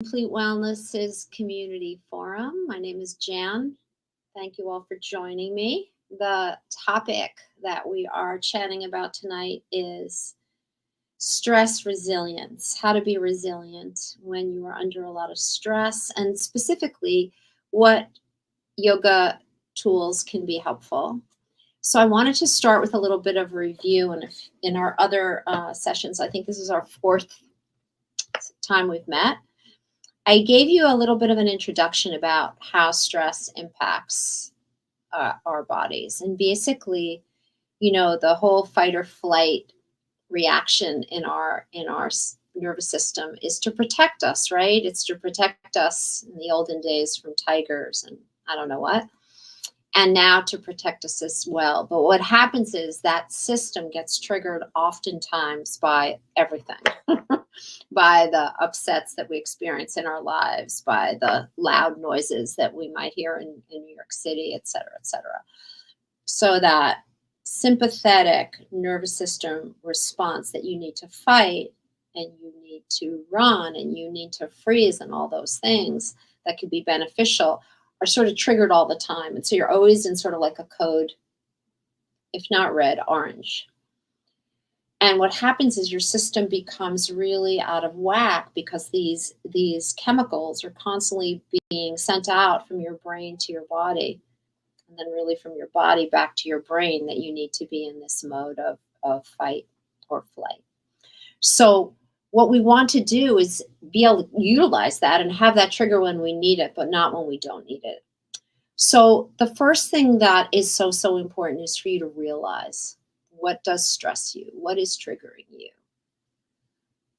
Complete Wellness's Community Forum. My name is Jan. Thank you all for joining me. The topic that we are chatting about tonight is stress resilience, how to be resilient when you are under a lot of stress, and specifically what yoga tools can be helpful. So I wanted to start with a little bit of a review, and if in our other sessions, I think this is our fourth time we've met. I gave you a little bit of an introduction about how stress impacts our bodies. And basically, the whole fight or flight reaction in our nervous system is to protect us, right? It's to protect us in the olden days from tigers and I don't know what, and now to protect us as well. But what happens is that system gets triggered oftentimes by everything. By the upsets that we experience in our lives, by the loud noises that we might hear in New York City, et cetera, et cetera. So that sympathetic nervous system response that you need to fight and you need to run and you need to freeze and all those things that can be beneficial are sort of triggered all the time. And so you're always in sort of like a code, if not red, orange. And what happens is your system becomes really out of whack because these chemicals are constantly being sent out from your brain to your body, and then really from your body back to your brain, that you need to be in this mode of fight or flight. So what we want to do is be able to utilize that and have that trigger when we need it, but not when we don't need it. So the first thing that is so important is for you to realize, what does stress you? What is triggering you?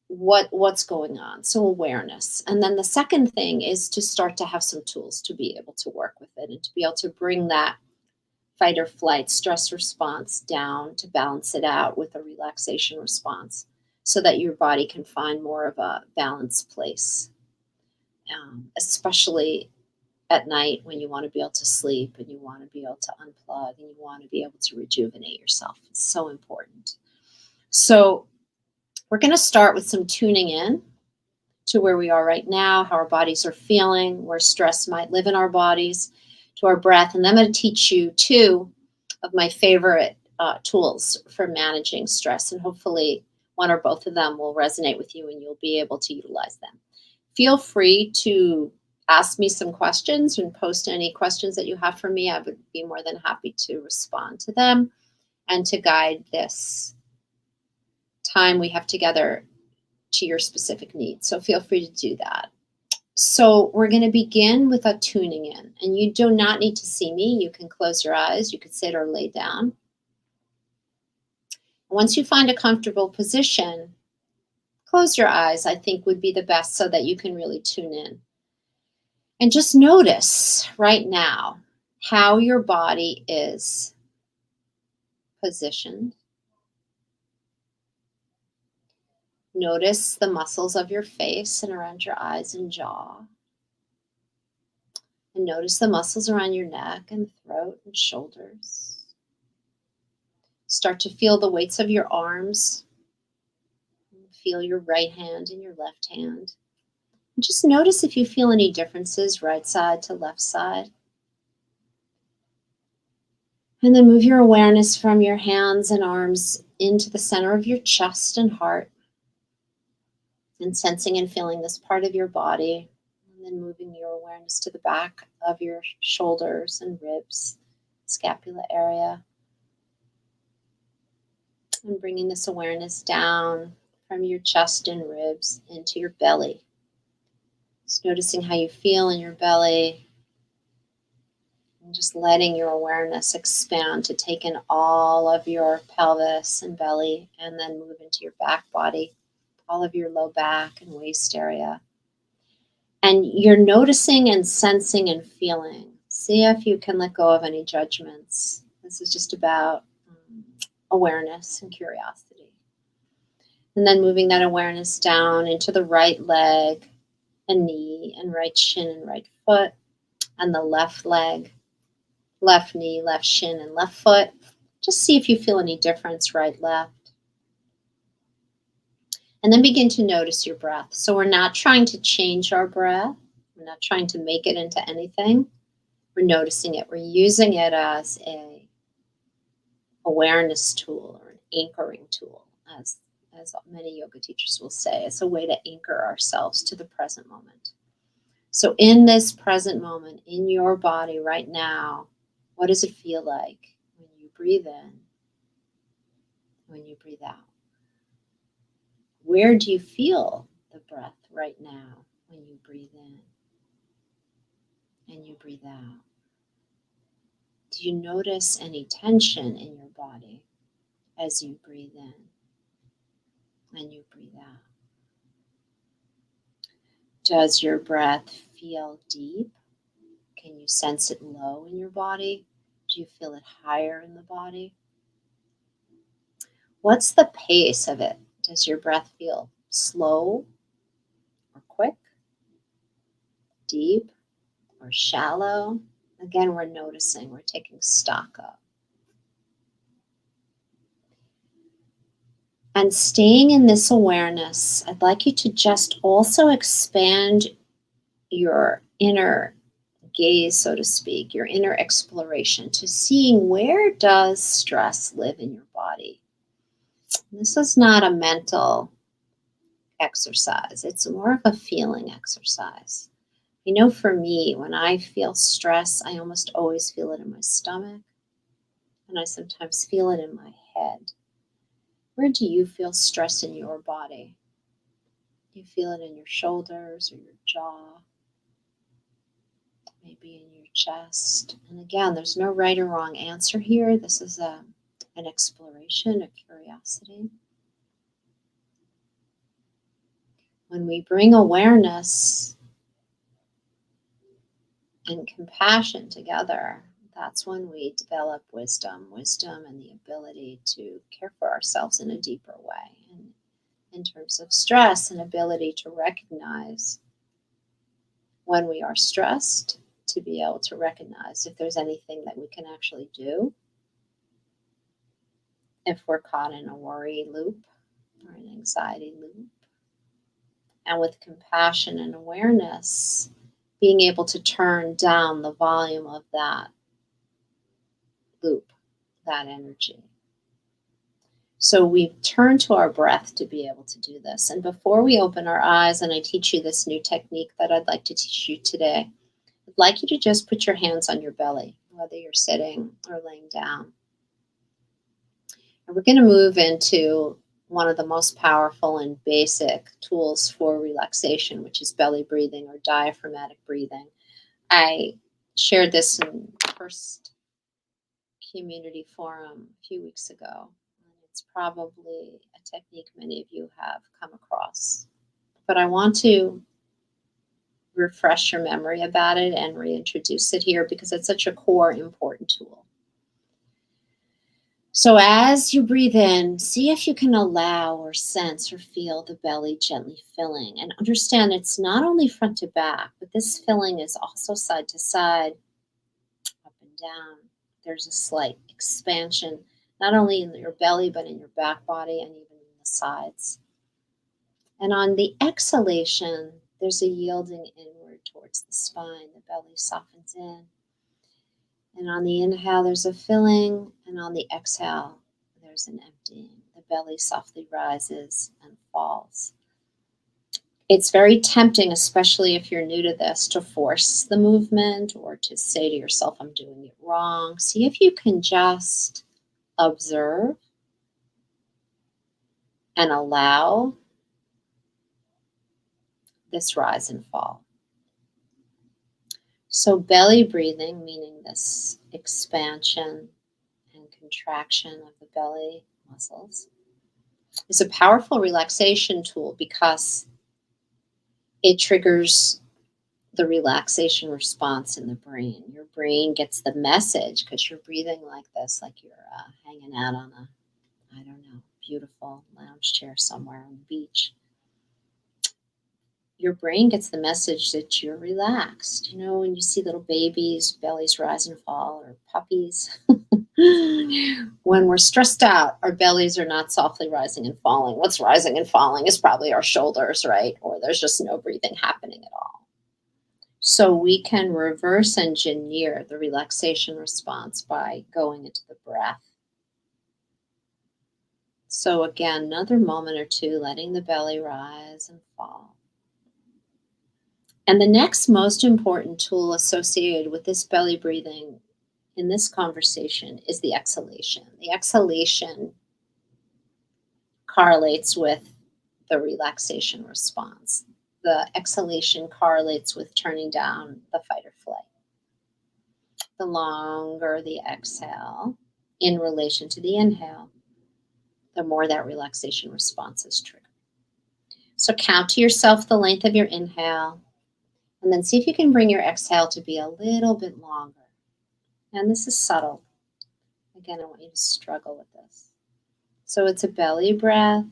What's going on? So awareness. And then the second thing is to start to have some tools to be able to work with it and to be able to bring that fight or flight stress response down, to balance it out with a relaxation response so that your body can find more of a balanced place, especially at night when you want to be able to sleep and you want to be able to unplug and you want to be able to rejuvenate yourself. It's so important. So we're going to start with some tuning in to where we are right now, how our bodies are feeling, where stress might live in our bodies, to our breath. And then I'm going to teach you two of my favorite tools for managing stress. And hopefully one or both of them will resonate with you and you'll be able to utilize them. Feel free to ask me some questions and post any questions that you have for me. I would be more than happy to respond to them and to guide this time we have together to your specific needs. So feel free to do that. So we're going to begin with a tuning in, and you do not need to see me. You can close your eyes. You could sit or lay down. Once you find a comfortable position, close your eyes, I think would be the best, so that you can really tune in. And just notice right now how your body is positioned. Notice the muscles of your face and around your eyes and jaw. And notice the muscles around your neck and throat and shoulders. Start to feel the weights of your arms. Feel your right hand and your left hand. Just notice if you feel any differences, right side to left side. And then move your awareness from your hands and arms into the center of your chest and heart. And sensing and feeling this part of your body. And then moving your awareness to the back of your shoulders and ribs, scapula area. And bringing this awareness down from your chest and ribs into your belly. Just noticing how you feel in your belly, and just letting your awareness expand to take in all of your pelvis and belly, and then move into your back body, all of your low back and waist area. And you're noticing and sensing and feeling. See if you can let go of any judgments. This is just about awareness and curiosity. And then moving that awareness down into the right leg and knee and right shin and right foot, and the left leg, left knee, left shin, and left foot. Just see if you feel any difference, right, left. And then begin to notice your breath. So we're not trying to change our breath. We're not trying to make it into anything. We're noticing it. We're using it as a awareness tool or an anchoring tool, as many yoga teachers will say. It's a way to anchor ourselves to the present moment. So in this present moment, in your body right now, what does it feel like when you breathe in, when you breathe out? Where do you feel the breath right now when you breathe in and you breathe out? Do you notice any tension in your body as you breathe in and you breathe out? Does your breath feel deep? Can you sense it low in your body? Do you feel it higher in the body? What's the pace of it? Does your breath feel slow or quick, deep or shallow? Again, we're noticing, we're taking stock of. And staying in this awareness, I'd like you to just also expand your inner gaze, so to speak, your inner exploration to seeing where does stress live in your body. This is not a mental exercise, it's more of a feeling exercise. You know, for me, when I feel stress, I almost always feel it in my stomach, and I sometimes feel it in my head. Where do you feel stress in your body? Do you feel it in your shoulders or your jaw? Maybe in your chest. And again, there's no right or wrong answer here. This is an exploration, a curiosity. When we bring awareness and compassion together, that's when we develop wisdom and the ability to care for ourselves in a deeper way. And in terms of stress, an ability to recognize when we are stressed, to be able to recognize if there's anything that we can actually do, if we're caught in a worry loop or an anxiety loop. And with compassion and awareness, being able to turn down the volume of that loop, that energy. So we turn to our breath to be able to do this. And before we open our eyes, and I teach you this new technique that I'd like to teach you today, I'd like you to just put your hands on your belly, whether you're sitting or laying down. And we're going to move into one of the most powerful and basic tools for relaxation, which is belly breathing or diaphragmatic breathing. I shared this in the first community forum a few weeks ago. It's probably a technique many of you have come across. But I want to refresh your memory about it and reintroduce it here because it's such a core, important tool. So as you breathe in, see if you can allow or sense or feel the belly gently filling. And understand it's not only front to back, but this filling is also side to side, up and down. There's a slight expansion, not only in your belly, but in your back body and even in the sides. And on the exhalation, there's a yielding inward towards the spine. The belly softens in. And on the inhale, there's a filling. And on the exhale, there's an emptying. The belly softly rises and falls. It's very tempting, especially if you're new to this, to force the movement or to say to yourself, I'm doing it wrong. See if you can just observe and allow this rise and fall. So belly breathing, meaning this expansion and contraction of the belly muscles, is a powerful relaxation tool because it triggers the relaxation response in the brain. Your brain gets the message because you're breathing like this, like you're hanging out on a, I don't know, beautiful lounge chair somewhere on the beach. Your brain gets the message that you're relaxed. You know, when you see little babies, bellies rise and fall, or puppies, When we're stressed out, our bellies are not softly rising and falling. What's rising and falling is probably our shoulders, right? Or there's just no breathing happening at all. So we can reverse engineer the relaxation response by going into the breath. So again, another moment or two, letting the belly rise and fall. And the next most important tool associated with this belly breathing in this conversation is the exhalation. The exhalation correlates with the relaxation response. The exhalation correlates with turning down the fight or flight. The longer the exhale in relation to the inhale, the more that relaxation response is triggered. So count to yourself the length of your inhale, and then see if you can bring your exhale to be a little bit longer. And this is subtle. Again, I want you to struggle with this. So it's a belly breath.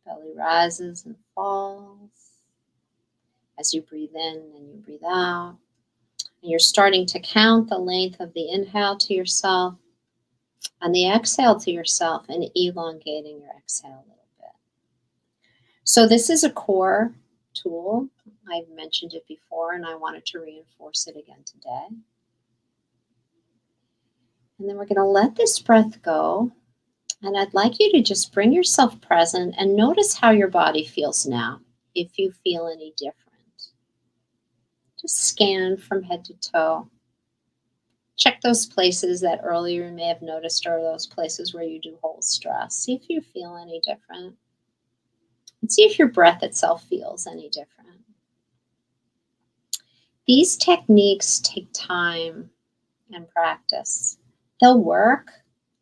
Belly rises and falls as you breathe in and you breathe out. And you're starting to count the length of the inhale to yourself and the exhale to yourself, and elongating your exhale a little bit. So this is a core tool. I've mentioned it before, and I wanted to reinforce it again today. And then we're going to let this breath go. And I'd like you to just bring yourself present and notice how your body feels now, if you feel any different. Just scan from head to toe. Check those places that earlier you may have noticed are those places where you do hold stress. See if you feel any different. And see if your breath itself feels any different. These techniques take time and practice. They'll work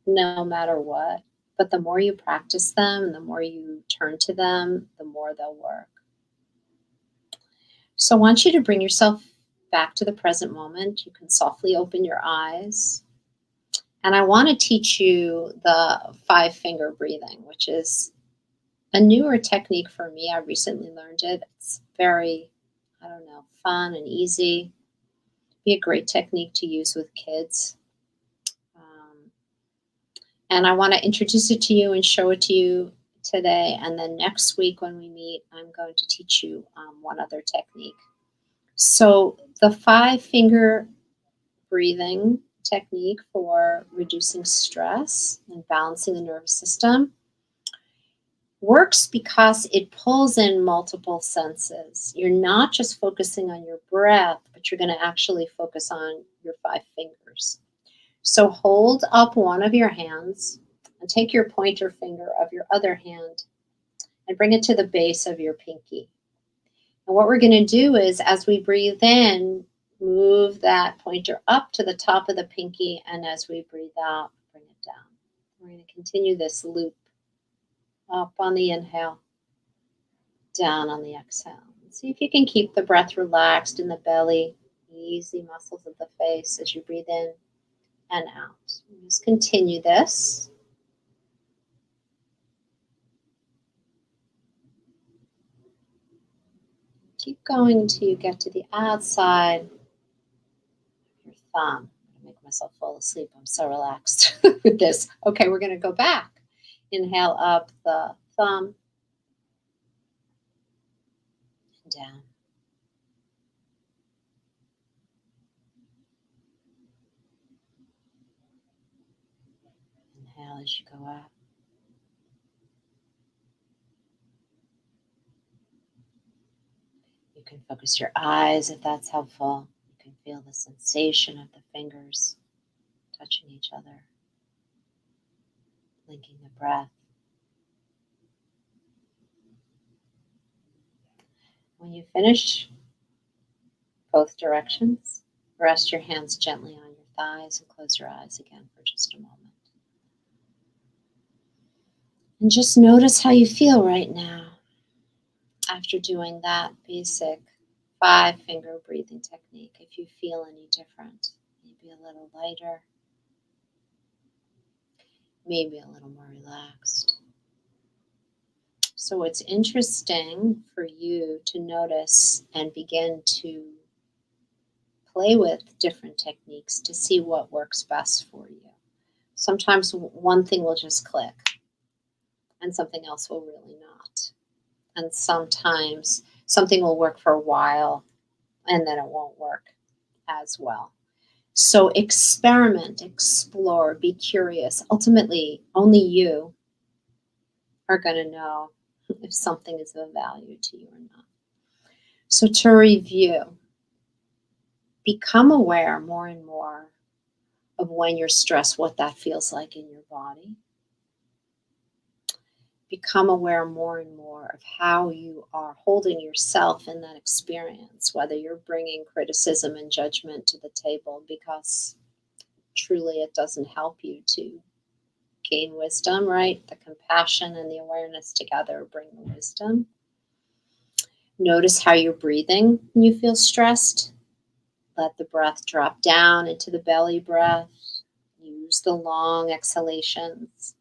no matter what, but the more you practice them, the more you turn to them, the more they'll work. So I want you to bring yourself back to the present moment. You can softly open your eyes. And I want to teach you the 5-finger breathing, which is a newer technique for me. I recently learned it. It's very, fun and easy. Be a great technique to use with kids. And I want to introduce it to you and show it to you today. And then next week when we meet, I'm going to teach you one other technique. So the 5-finger breathing technique for reducing stress and balancing the nervous system works because it pulls in multiple senses. You're not just focusing on your breath, but you're going to actually focus on your 5 fingers. So hold up one of your hands and take your pointer finger of your other hand and bring it to the base of your pinky. And what we're going to do is, as we breathe in, move that pointer up to the top of the pinky, and as we breathe out, bring it down. We're going to continue this loop. Up on the inhale, down on the exhale. See if you can keep the breath relaxed in the belly, easy muscles of the face as you breathe in and out. Just continue this. Keep going until you get to the outside of your thumb. I'm going to make myself fall asleep. I'm so relaxed with this. Okay, we're going to go back. Inhale up the thumb and down. Inhale as you go up. You can focus your eyes if that's helpful. You can feel the sensation of the fingers touching each other, linking the breath. When you finish both directions, rest your hands gently on your thighs and close your eyes again for just a moment. And just notice how you feel right now after doing that basic 5-finger breathing technique. If you feel any different, maybe a little lighter, maybe a little more relaxed. So it's interesting for you to notice and begin to play with different techniques to see what works best for you. Sometimes one thing will just click and something else will really not. And sometimes something will work for a while and then it won't work as well. So experiment, explore, be curious. Ultimately, only you are going to know if something is of value to you or not. So to review, become aware more and more of when you're stressed, what that feels like in your body. Become aware more and more of how you are holding yourself in that experience, whether you're bringing criticism and judgment to the table, because truly it doesn't help you to gain wisdom, right? The compassion and the awareness together bring the wisdom. Notice how you're breathing when you feel stressed. Let the breath drop down into the belly breath. Use the long exhalations.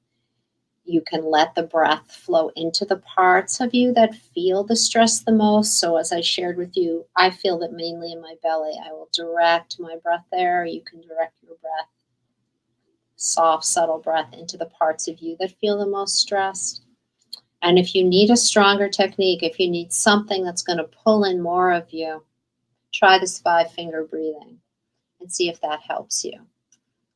You can let the breath flow into the parts of you that feel the stress the most. So, as I shared with you, I feel that mainly in my belly. I will direct my breath there. You can direct your breath, soft, subtle breath, into the parts of you that feel the most stressed. And if you need a stronger technique, if you need something that's going to pull in more of you, try this 5-finger breathing and see if that helps you.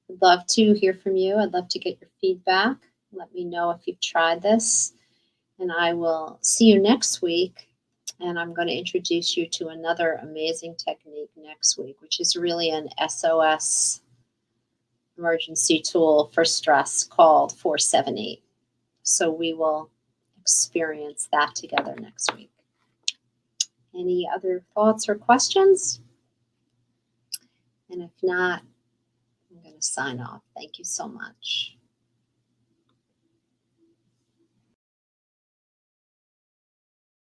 I'd love to hear from you. I'd love to get your feedback. Let me know if you've tried this. And I will see you next week. And I'm going to introduce you to another amazing technique next week, which is really an SOS emergency tool for stress called 478. So we will experience that together next week. Any other thoughts or questions? And if not, I'm going to sign off. Thank you so much.